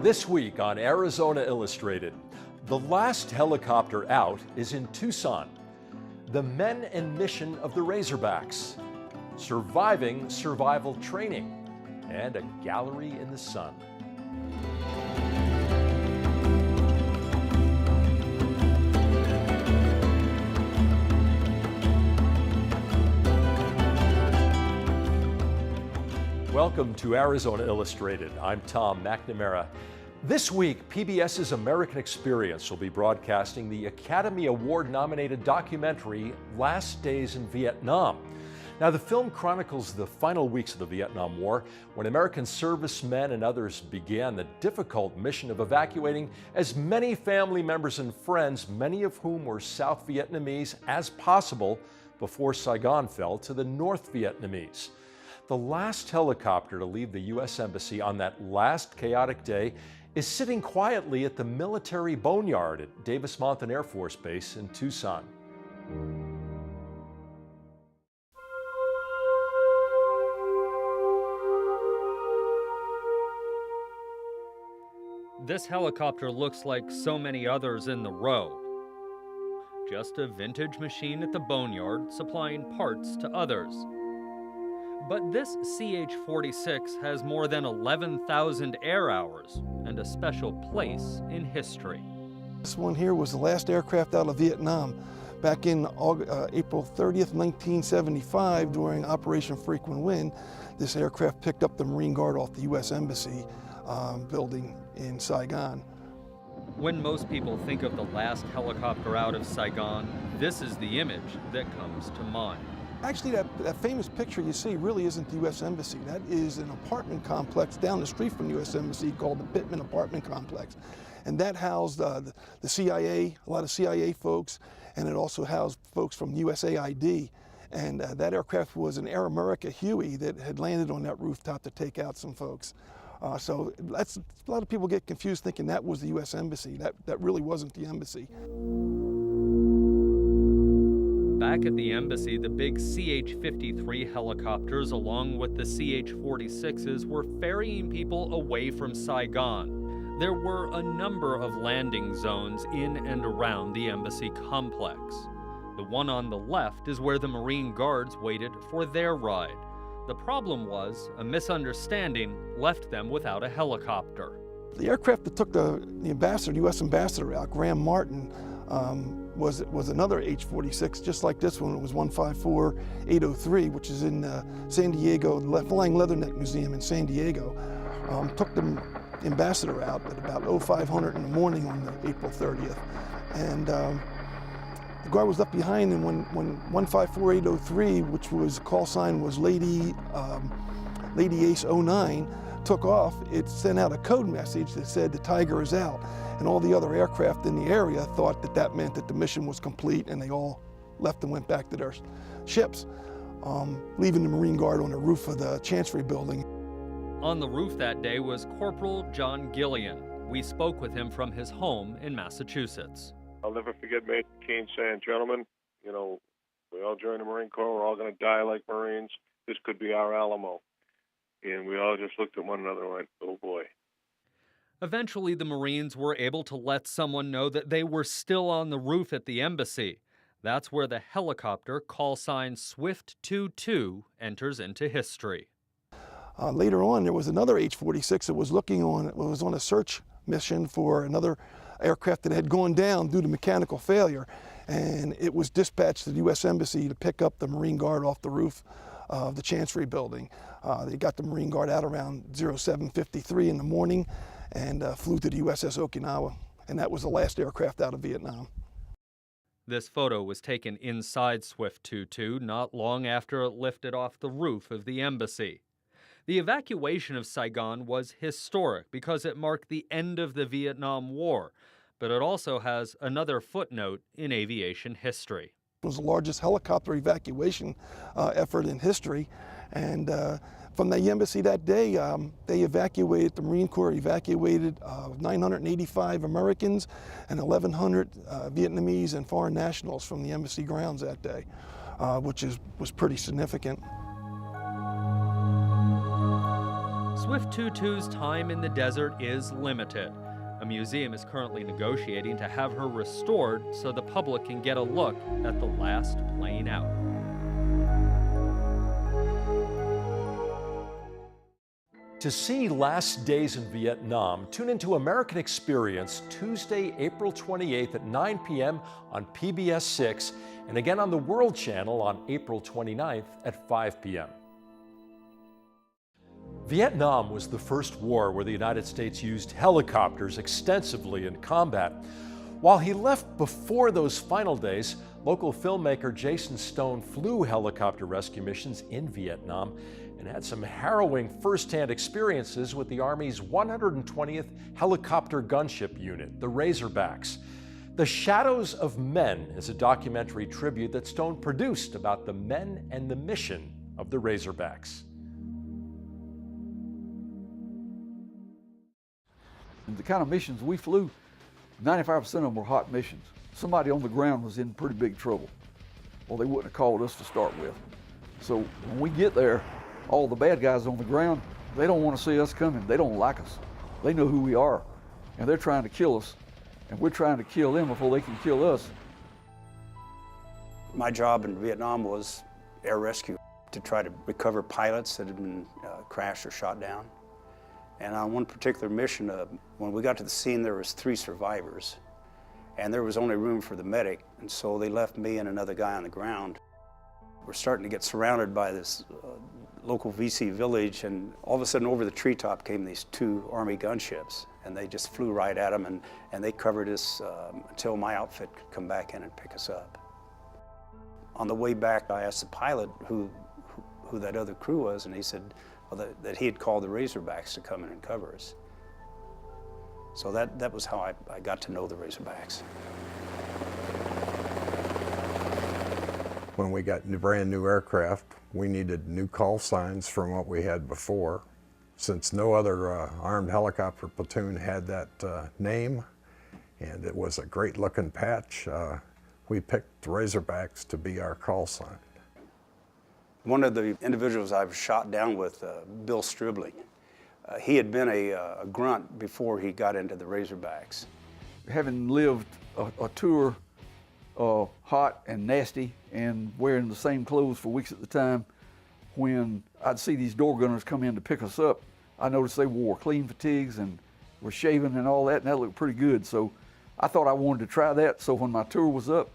This week on Arizona Illustrated, the last helicopter out is in Tucson. The men and mission of the Razorbacks, surviving survival training, and a gallery in the sun. Welcome to Arizona Illustrated. I'm Tom McNamara. This week, PBS's American Experience will be broadcasting the Academy Award-nominated documentary, Last Days in Vietnam. Now, the film chronicles the final weeks of the Vietnam War, when American servicemen and others began the difficult mission of evacuating as many family members and friends, many of whom were South Vietnamese, as possible before Saigon fell to the North Vietnamese. The last helicopter to leave the U.S. Embassy on that last chaotic day is sitting quietly at the military boneyard at Davis-Monthan Air Force Base in Tucson. This helicopter looks like so many others in the row. Just a vintage machine at the boneyard supplying parts to others. But this CH-46 has more than 11,000 air hours and a special place in history. This one here was the last aircraft out of Vietnam. Back in April 30th, 1975, during Operation Frequent Wind, this aircraft picked up the Marine Guard off the U.S. Embassy building in Saigon. When most people think of the last helicopter out of Saigon, this is the image that comes to mind. Actually, that famous picture you see really isn't the U.S. Embassy. That is an apartment complex down the street from the U.S. Embassy called the Pittman Apartment Complex. And that housed the CIA, a lot of CIA folks, and it also housed folks from USAID. And that aircraft was an Air America Huey that had landed on that rooftop to take out some folks. So a lot of people get confused thinking that was the U.S. Embassy. That really wasn't the embassy. Back at the embassy, the big CH-53 helicopters, along with the CH-46s, were ferrying people away from Saigon. There were a number of landing zones in and around the embassy complex. The one on the left is where the Marine Guards waited for their ride. The problem was, a misunderstanding left them without a helicopter. The aircraft that took the ambassador, U.S. ambassador out, Graham Martin, was another H-46, just like this one. It was 154803, which is in San Diego, the Flying Leatherneck Museum in San Diego. Took the ambassador out at about 0500 in the morning on April 30th. And the guard was left behind, and when 154803, which was call sign was Lady Ace 09, took off, it sent out a code message that said the Tiger is out. And all the other aircraft in the area thought that meant that the mission was complete, and they all left and went back to their ships, leaving the Marine Guard on the roof of the Chancery building. On the roof that day was Corporal John Gillian. We spoke with him from his home in Massachusetts. I'll never forget Major Keane saying, "Gentlemen, you know, we all joined the Marine Corps, we're all going to die like Marines. This could be our Alamo." And we all just looked at one another and went, "Oh boy." Eventually, the Marines were able to let someone know that they were still on the roof at the embassy. That's where the helicopter, call sign Swift 22, enters into history. Later on, there was another H-46 that was was on a search mission for another aircraft that had gone down due to mechanical failure, and it was dispatched to the U.S. Embassy to pick up the Marine Guard off the roof of the Chancery building. They got the Marine Guard out around 07:53 in the morning and flew to the USS Okinawa, and that was the last aircraft out of Vietnam. This photo was taken inside Swift 22 not long after it lifted off the roof of the embassy. The evacuation of Saigon was historic because it marked the end of the Vietnam War, but it also has another footnote in aviation history. It was the largest helicopter evacuation effort in history, and from the embassy that day, the Marine Corps evacuated 985 Americans and 1,100 Vietnamese and foreign nationals from the embassy grounds that day, which was pretty significant. Swift 22's time in the desert is limited. A museum is currently negotiating to have her restored so the public can get a look at the last plane out. To see Last Days in Vietnam, tune into American Experience Tuesday, April 28th at 9 p.m. on PBS 6 and again on the World Channel on April 29th at 5 p.m. Vietnam was the first war where the United States used helicopters extensively in combat. While he left before those final days, local filmmaker Jason Stone flew helicopter rescue missions in Vietnam and had some harrowing first-hand experiences with the Army's 120th Helicopter Gunship Unit, the Razorbacks. The Shadows of Men is a documentary tribute that Stone produced about the men and the mission of the Razorbacks. The kind of missions we flew, 95% of them were hot missions. Somebody on the ground was in pretty big trouble. Well, they wouldn't have called us to start with. So when we get there, all the bad guys on the ground, they don't want to see us coming. They don't like us. They know who we are, and they're trying to kill us, and we're trying to kill them before they can kill us. My job in Vietnam was air rescue, to try to recover pilots that had been crashed or shot down. And on one particular mission, when we got to the scene, there was 3 survivors, and there was only room for the medic, and so they left me and another guy on the ground. We're starting to get surrounded by this local VC village, and all of a sudden over the treetop came these 2 Army gunships, and they just flew right at them, and they covered us until my outfit could come back in and pick us up. On the way back, I asked the pilot who that other crew was, and he said, well, that he had called the Razorbacks to come in and cover us. So that was how I got to know the Razorbacks. When we got brand new aircraft, we needed new call signs from what we had before. Since no other armed helicopter platoon had that name, and it was a great looking patch, we picked Razorbacks to be our call sign. One of the individuals I was shot down with, Bill Stribling, he had been a grunt before he got into the Razorbacks. Having lived a tour hot and nasty and wearing the same clothes for weeks at the time, when I'd see these door gunners come in to pick us up, I noticed they wore clean fatigues and were shaven and all that, and that looked pretty good. So I thought I wanted to try that. So when my tour was up,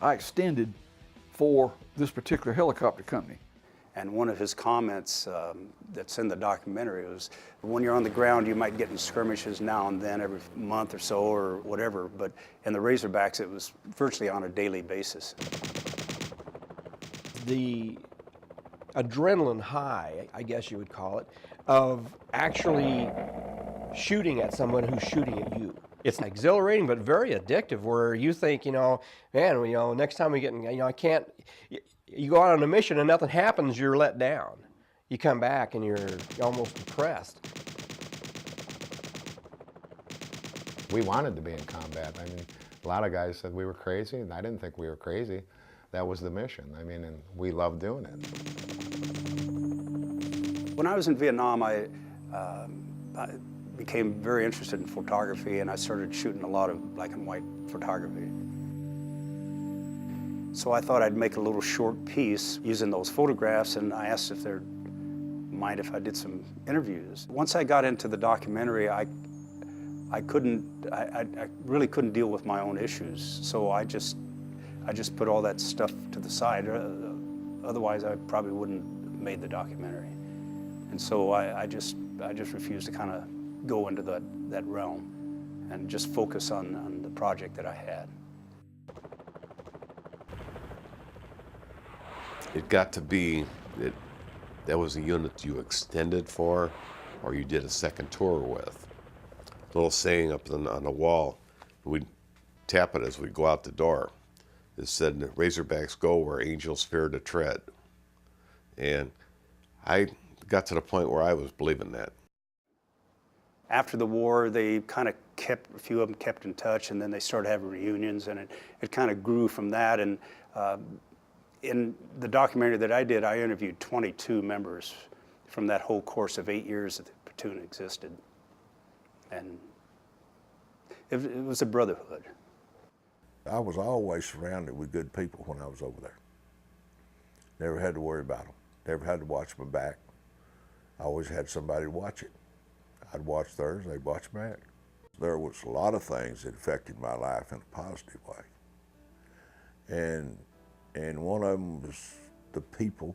I extended for this particular helicopter company. And one of his comments that's in the documentary was, when you're on the ground, you might get in skirmishes now and then every month or so or whatever, but in the Razorbacks, it was virtually on a daily basis. The adrenaline high, I guess you would call it, of actually shooting at someone who's shooting at you. It's exhilarating, but very addictive, where you think, man, next time we get, I can't, you go out on a mission and nothing happens, you're let down. You come back and you're almost depressed. We wanted to be in combat. I mean, a lot of guys said we were crazy, and I didn't think we were crazy. That was the mission. I mean, and we loved doing it. When I was in Vietnam, I became very interested in photography, and I started shooting a lot of black and white photography. So I thought I'd make a little short piece using those photographs, and I asked if they'd mind if I did some interviews. Once I got into the documentary, I really couldn't deal with my own issues, so I just put all that stuff to the side. Otherwise, I probably wouldn't have made the documentary. And so I just refused to kind of go into that realm and just focus on the project that I had. It got to be that was a unit you extended for, or you did a second tour with. A little saying up on the wall, we'd tap it as we go out the door. It said, "Razorbacks go where angels fear to tread." And I got to the point where I was believing that. After the war, they kind of a few of them kept in touch, and then they started having reunions, and it kind of grew from that. And in the documentary that I did, I interviewed 22 members from that whole course of 8 years that the platoon existed. And it was a brotherhood. I was always surrounded with good people when I was over there. Never had to worry about them. Never had to watch my back. I always had somebody to watch it. I'd watch theirs, they'd watch back. There was a lot of things that affected my life in a positive way. And one of them was the people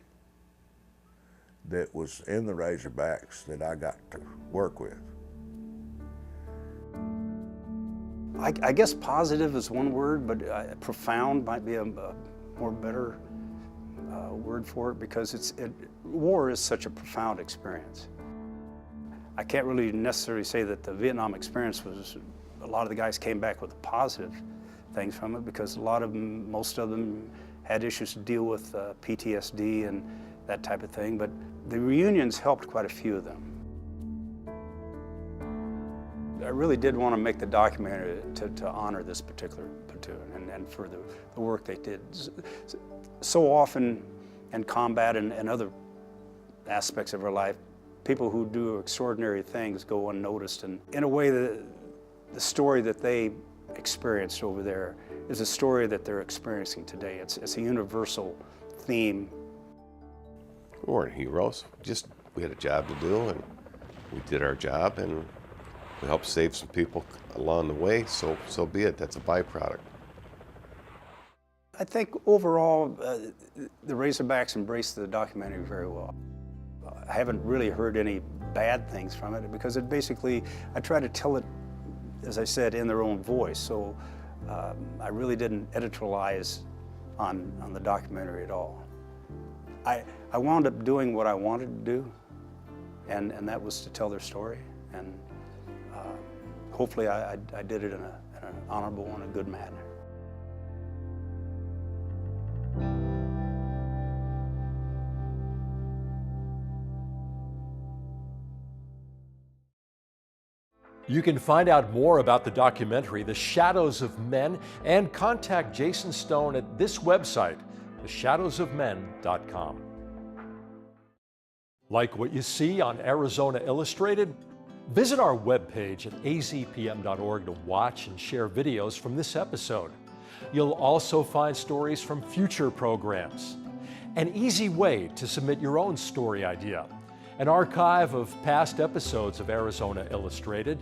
that was in the Razorbacks that I got to work with. I guess positive is one word, but profound might be a more better word for it, because war is such a profound experience. I can't really necessarily say that the Vietnam experience was, a lot of the guys came back with positive things from it, because most of them had issues to deal with PTSD and that type of thing, but the reunions helped quite a few of them. I really did want to make the documentary to honor this particular platoon and for the work they did. So often in combat and other aspects of our life, people who do extraordinary things go unnoticed, and in a way the story that they experienced over there is a story that they're experiencing today. It's a universal theme. We weren't heroes, we had a job to do, and we did our job, and we helped save some people along the way, so be it. That's a byproduct. I think overall, the Razorbacks embraced the documentary very well. I haven't really heard any bad things from it, because it basically, I try to tell it, as I said, in their own voice. So I really didn't editorialize on the documentary at all. I wound up doing what I wanted to do, and that was to tell their story. And hopefully I did it in an honorable and a good manner. You can find out more about the documentary, The Shadows of Men, and contact Jason Stone at this website, theshadowsofmen.com. Like what you see on Arizona Illustrated? Visit our webpage at azpm.org to watch and share videos from this episode. You'll also find stories from future programs, an easy way to submit your own story idea, an archive of past episodes of Arizona Illustrated,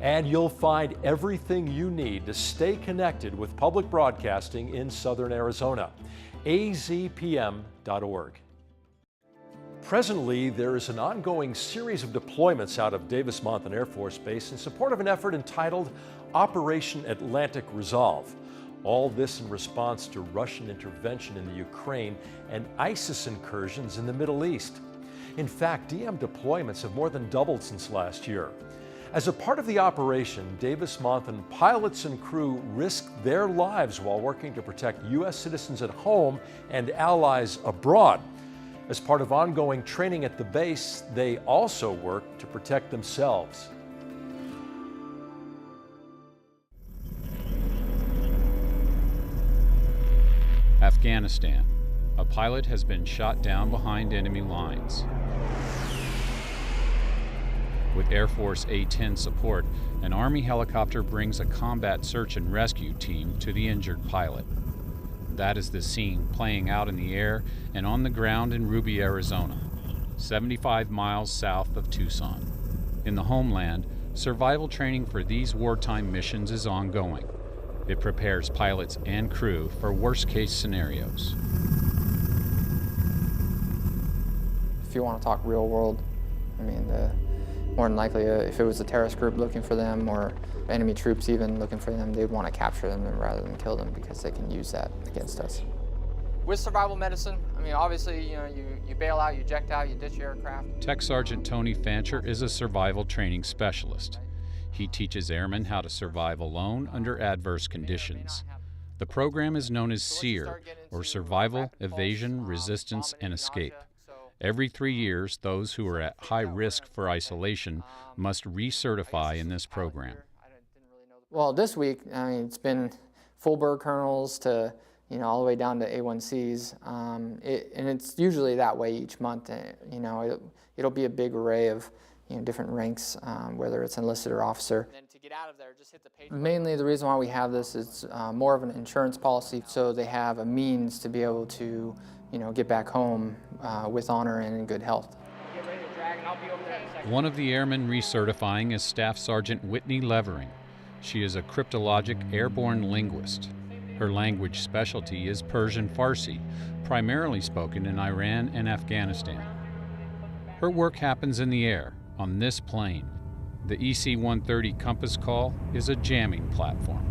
and you'll find everything you need to stay connected with public broadcasting in Southern Arizona. azpm.org. Presently, there is an ongoing series of deployments out of Davis-Monthan Air Force Base in support of an effort entitled Operation Atlantic Resolve. All this in response to Russian intervention in the Ukraine and ISIS incursions in the Middle East. In fact, DM deployments have more than doubled since last year. As a part of the operation, Davis-Monthan pilots and crew risked their lives while working to protect U.S. citizens at home and allies abroad. As part of ongoing training at the base, they also work to protect themselves. Afghanistan. A pilot has been shot down behind enemy lines. With Air Force A-10 support, an Army helicopter brings a combat search and rescue team to the injured pilot. That is the scene playing out in the air and on the ground in Ruby, Arizona, 75 miles south of Tucson. In the homeland, survival training for these wartime missions is ongoing. It prepares pilots and crew for worst-case scenarios. If you want to talk real world, I mean, more than likely, if it was a terrorist group looking for them or enemy troops even looking for them, they'd want to capture them rather than kill them because they can use that against us. With survival medicine, I mean, obviously, you bail out, you eject out, you ditch your aircraft. Tech Sergeant Tony Fancher is a survival training specialist. He teaches airmen how to survive alone under adverse conditions. The program is known as SEER, or Survival, Evasion, Resistance, and Escape. Every 3 years, those who are at high risk for isolation must recertify in this program. Well, this week, I mean, it's been full bird colonels to, all the way down to A1Cs, and it's usually that way each month. It'll be a big array of different ranks, whether it's enlisted or officer. Mainly the reason why we have this is more of an insurance policy, so they have a means to be able to get back home with honor and in good health. One of the airmen recertifying is Staff Sergeant Whitney Levering. She is a cryptologic airborne linguist. Her language specialty is Persian Farsi, primarily spoken in Iran and Afghanistan. Her work happens in the air, on this plane. The EC-130 Compass Call is a jamming platform.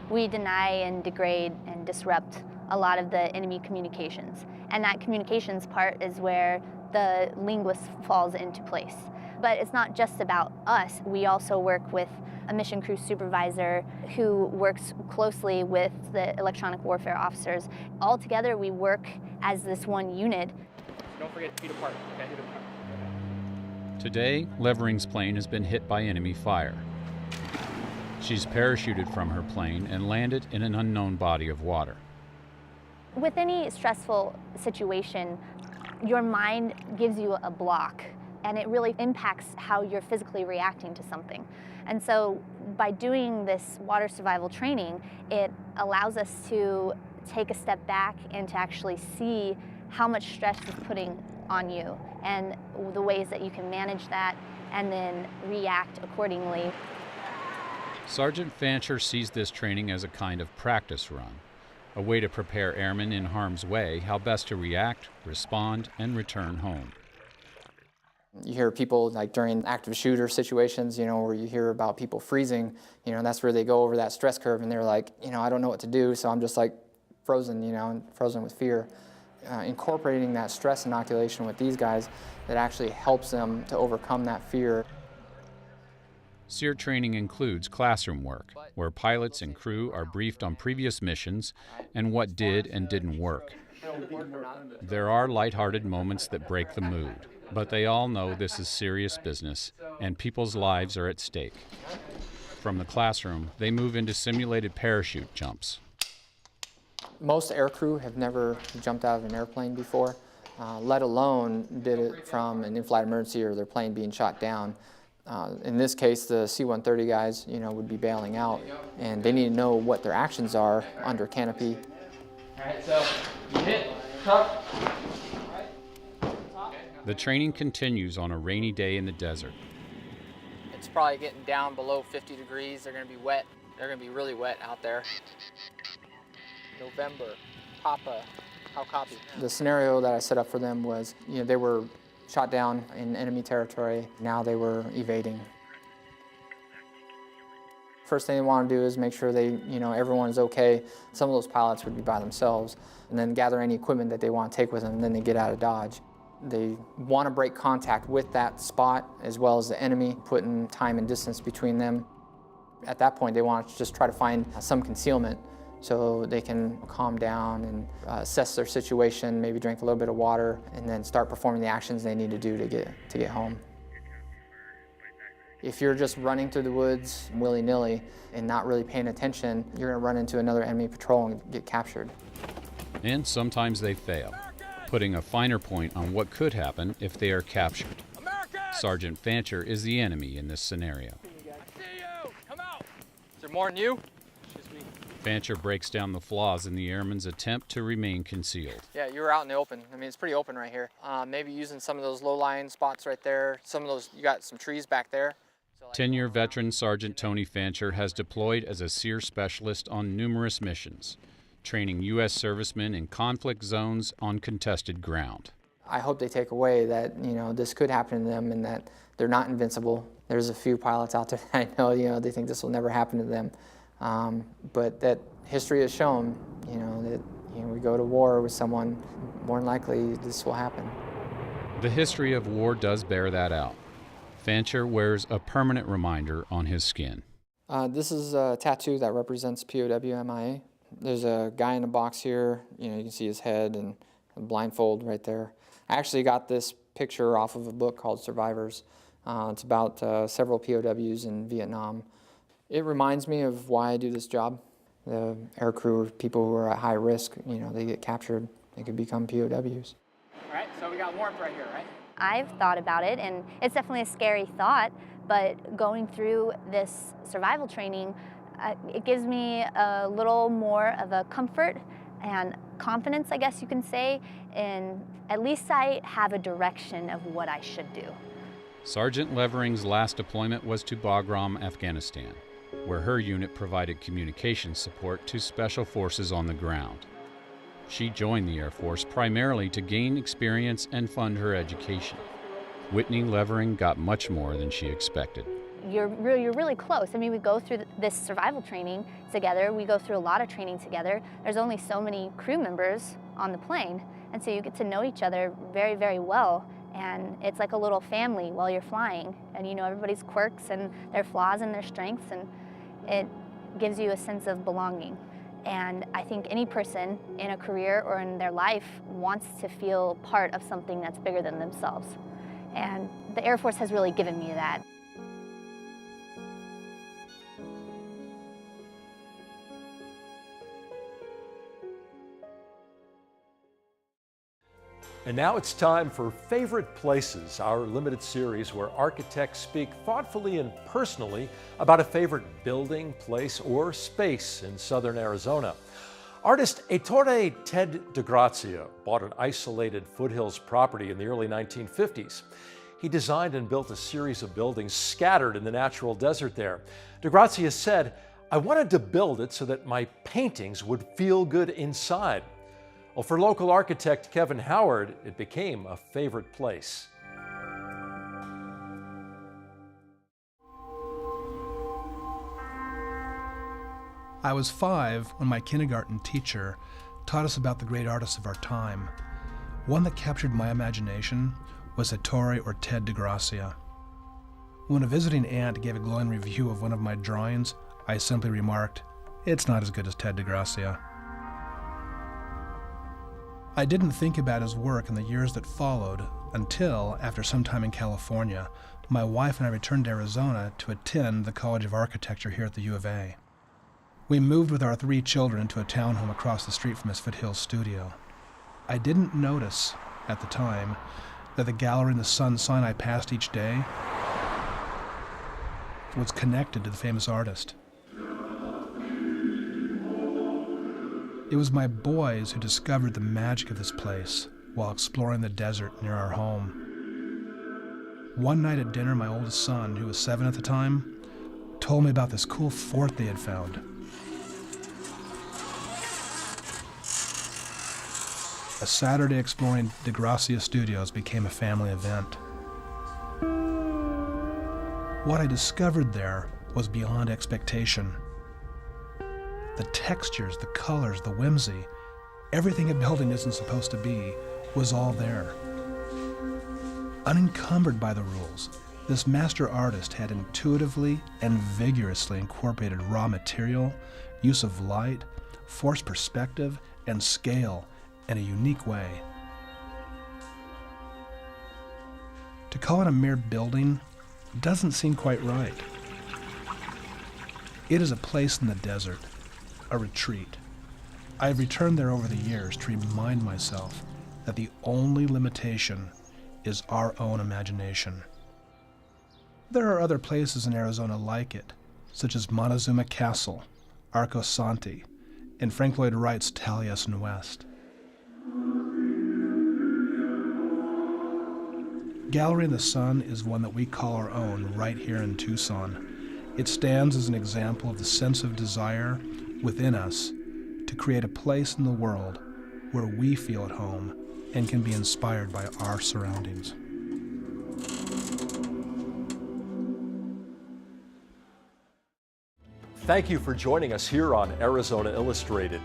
We deny and degrade and disrupt a lot of the enemy communications. And that communications part is where the linguist falls into place. But it's not just about us. We also work with a mission crew supervisor who works closely with the electronic warfare officers. All together, we work as this one unit. Don't forget feet apart. Okay? Today, Levering's plane has been hit by enemy fire. She's parachuted from her plane and landed in an unknown body of water. With any stressful situation, your mind gives you a block, and it really impacts how you're physically reacting to something. And so by doing this water survival training, it allows us to take a step back and to actually see how much stress is putting on you and the ways that you can manage that and then react accordingly. Sergeant Fancher sees this training as a kind of practice run, a way to prepare airmen in harm's way how best to react, respond, and return home. You hear people like during active shooter situations, where you hear about people freezing, that's where they go over that stress curve and they're like, I don't know what to do, so I'm just like frozen, and frozen with fear. Incorporating that stress inoculation with these guys, that actually helps them to overcome that fear. SEER training includes classroom work, where pilots and crew are briefed on previous missions and what did and didn't work. There are lighthearted moments that break the mood, but they all know this is serious business and people's lives are at stake. From the classroom, they move into simulated parachute jumps. Most aircrew have never jumped out of an airplane before, let alone did it from an in-flight emergency or their plane being shot down. In this case, the C-130 guys, would be bailing out, and they need to know what their actions are under canopy. All right, so you hit, tuck. The training continues on a rainy day in the desert. It's probably getting down below 50 degrees. They're going to be wet. They're going to be really wet out there. November, Papa, how copy? The scenario that I set up for them was, they were shot down in enemy territory. Now they were evading. First thing they want to do is make sure everyone's okay. Some of those pilots would be by themselves, and then gather any equipment that they want to take with them, and then they get out of Dodge. They want to break contact with that spot as well as the enemy, putting time and distance between them. At that point, they want to just try to find some concealment so they can calm down and assess their situation, maybe drink a little bit of water, and then start performing the actions they need to do to get home. If you're just running through the woods willy-nilly and not really paying attention, you're going to run into another enemy patrol and get captured. And sometimes they fail, putting a finer point on what could happen if they are captured. Sergeant Fancher is the enemy in this scenario. I see you! Come out! Is there more than you? Fancher breaks down the flaws in the airman's attempt to remain concealed. Yeah, you were out in the open. I mean, it's pretty open right here. Maybe using some of those low-lying spots right there. Some of those, you got some trees back there. 10-year veteran Sergeant Tony Fancher has deployed as a SEER specialist on numerous missions, training U.S. servicemen in conflict zones on contested ground. I hope they take away that, this could happen to them and that they're not invincible. There's a few pilots out there that I know, they think this will never happen to them. But that history has shown, that we go to war with someone, more than likely this will happen. The history of war does bear that out. Fancher wears a permanent reminder on his skin. This is a tattoo that represents POW MIA. There's a guy in a box here, you can see his head and a blindfold right there. I actually got this picture off of a book called Survivors. It's about several POWs in Vietnam. It reminds me of why I do this job. The aircrew, people who are at high risk, they get captured, they could become POWs. All right, So we got warmth right here, right? I've thought about it, and it's definitely a scary thought, but going through this survival training, it gives me a little more of a comfort and confidence, I guess you can say, and at least I have a direction of what I should do. Sergeant Levering's last deployment was to Bagram, Afghanistan, where her unit provided communication support to special forces on the ground. She joined the Air Force primarily to gain experience and fund her education. Whitney Levering got much more than she expected. You're really close. I mean, we go through this survival training together. We go through a lot of training together. There's only so many crew members on the plane, and so you get to know each other very, very well. And it's like a little family while you're flying. And you know everybody's quirks and their flaws and their strengths, and it gives you a sense of belonging. And I think any person in a career or in their life wants to feel part of something that's bigger than themselves. And the Air Force has really given me that. And now it's time for Favorite Places, our limited series where architects speak thoughtfully and personally about a favorite building, place, or space in southern Arizona. Artist Ettore Ted DeGrazia bought an isolated foothills property in the early 1950s. He designed and built a series of buildings scattered in the natural desert there. DeGrazia said, "I wanted to build it so that my paintings would feel good inside." Well, for local architect Kevin Howard, it became a favorite place. I was 5 when my kindergarten teacher taught us about the great artists of our time. One that captured my imagination was Ettore or Ted DeGrazia. When a visiting aunt gave a glowing review of one of my drawings, I simply remarked, "It's not as good as Ted DeGrazia." I didn't think about his work in the years that followed until, after some time in California, my wife and I returned to Arizona to attend the College of Architecture here at the U of A. We moved with our 3 children into a townhome across the street from his Foothills studio. I didn't notice, at the time, that the gallery in the sun sign I passed each day was connected to the famous artist. It was my boys who discovered the magic of this place while exploring the desert near our home. One night at dinner, my oldest son, who was 7 at the time, told me about this cool fort they had found. A Saturday exploring DeGrazia Studios became a family event. What I discovered there was beyond expectation. The textures, the colors, the whimsy, everything a building isn't supposed to be was all there. Unencumbered by the rules, this master artist had intuitively and vigorously incorporated raw material, use of light, forced perspective, and scale in a unique way. To call it a mere building doesn't seem quite right. It is a place in the desert, a retreat. I have returned there over the years to remind myself that the only limitation is our own imagination. There are other places in Arizona like it, such as Montezuma Castle, Arco Santi, and Frank Lloyd Wright's Taliesin West. Gallery in the Sun is one that we call our own right here in Tucson. It stands as an example of the sense of desire within us to create a place in the world where we feel at home and can be inspired by our surroundings. Thank you for joining us here on Arizona Illustrated.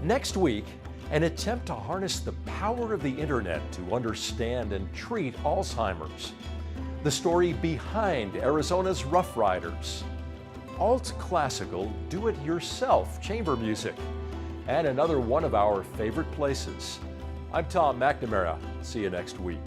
Next week, an attempt to harness the power of the internet to understand and treat Alzheimer's. The story behind Arizona's Rough Riders. Alt classical do-it-yourself chamber music, and another one of our favorite places. I'm Tom McNamara. See you next week.